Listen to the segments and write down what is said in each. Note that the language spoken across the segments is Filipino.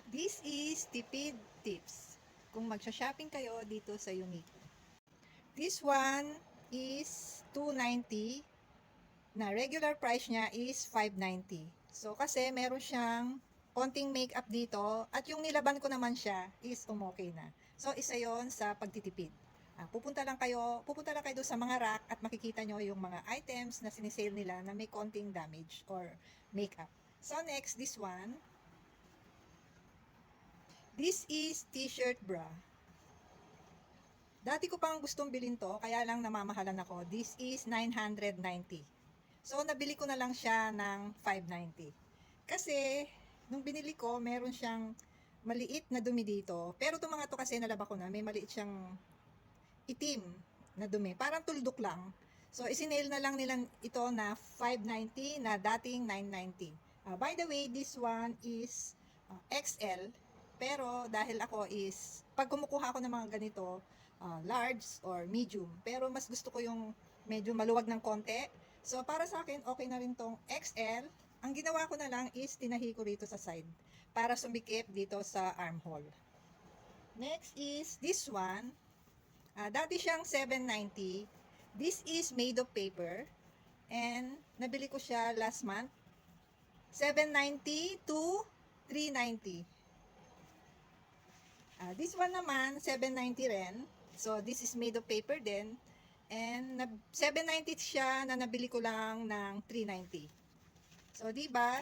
This is tipid tips kung magsha-shopping kayo dito sa Uniqlo. This one is 290 na regular price niya is 590. So kasi meron siyang konting makeup dito at yung nilaban ko naman siya is umokay na. So isa yon sa pagtitipid. Pupunta lang kayo doon sa mga rack at makikita nyo yung mga items na sinisale nila na may konting damage or makeup. So next, this one. This is t-shirt bra. Dati ko pang gustong bilhin to, kaya lang namamahalan ako. This is 990. So, nabili ko na lang siya ng 590. Kasi, nung binili ko, meron siyang maliit na dumi dito. Pero itong mga to kasi nalaba ko na, may maliit siyang itim na dumi. Parang tuldok lang. So, isinail na lang nila ito na 590 na dating 990. By the way, this one is XL. Pero dahil ako is, pag kumukuha ako ng mga ganito, large or medium. Pero mas gusto ko yung medyo maluwag ng konti. So para sa akin, okay na rin tong XL. Ang ginawa ko na lang is tinahi ko rito sa side para sumikip dito sa armhole. Next is this one. Dati siyang 790. This is made of paper. And nabili ko siya last month. 790 to 390. This one naman, 790 rin. So, this is made of paper din. And 790 siya na nabili ko lang ng 390. So, di ba?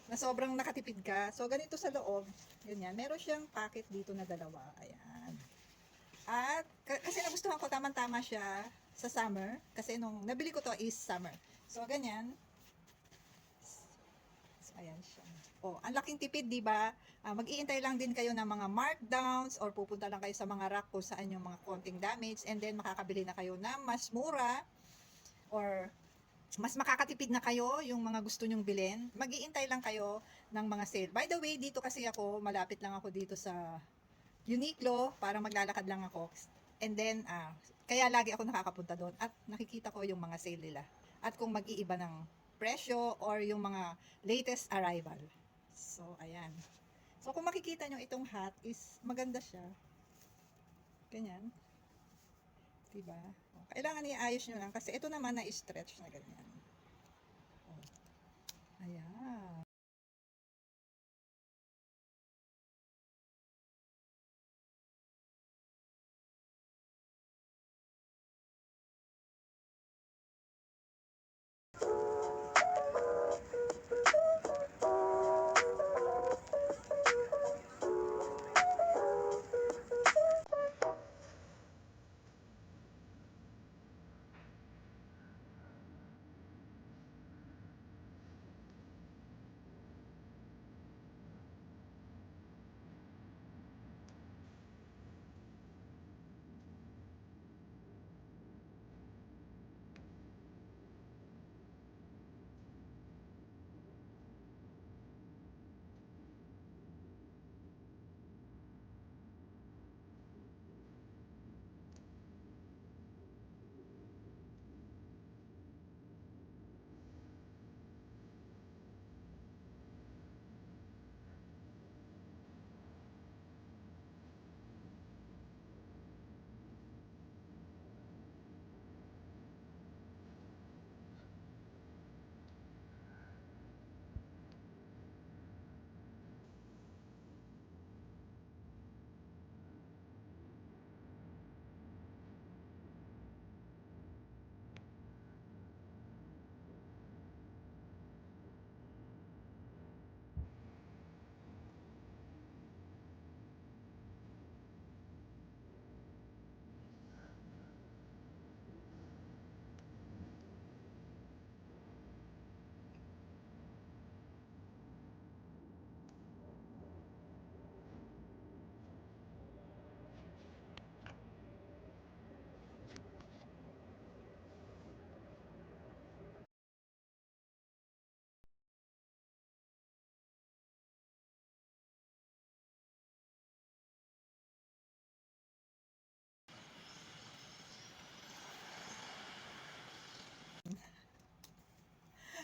Na sobrang nakatipid ka. So, ganito sa loob. Ganyan. Meron siyang packet dito na dalawa. Ayan. At, kasi nagustuhan ko, tamang-tama siya sa summer. Kasi nung nabili ko to is summer. So, ganyan. So, ayan siya. Oh, ang laking tipid, di ba? Mag-iintay lang din kayo ng mga markdowns or pupunta lang kayo sa mga rack kung saan yung mga konting damage and then makakabili na kayo na mas mura or mas makakatipid na kayo yung mga gusto nyong bilhin. Mag-iintay lang kayo ng mga sale. By the way, dito kasi ako, malapit lang ako dito sa Uniqlo para maglalakad lang ako. And then, kaya lagi ako nakakapunta doon at nakikita ko yung mga sale nila. At kung mag-iiba ng presyo or yung mga latest arrival. So, ayan. So, kung makikita nyo, itong hat is maganda siya. Ganyan. Diba? Kailangan i-ayos nyo lang kasi ito naman na-stretch na ganyan. Ayan.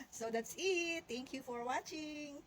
So, that's it. Thank you for watching.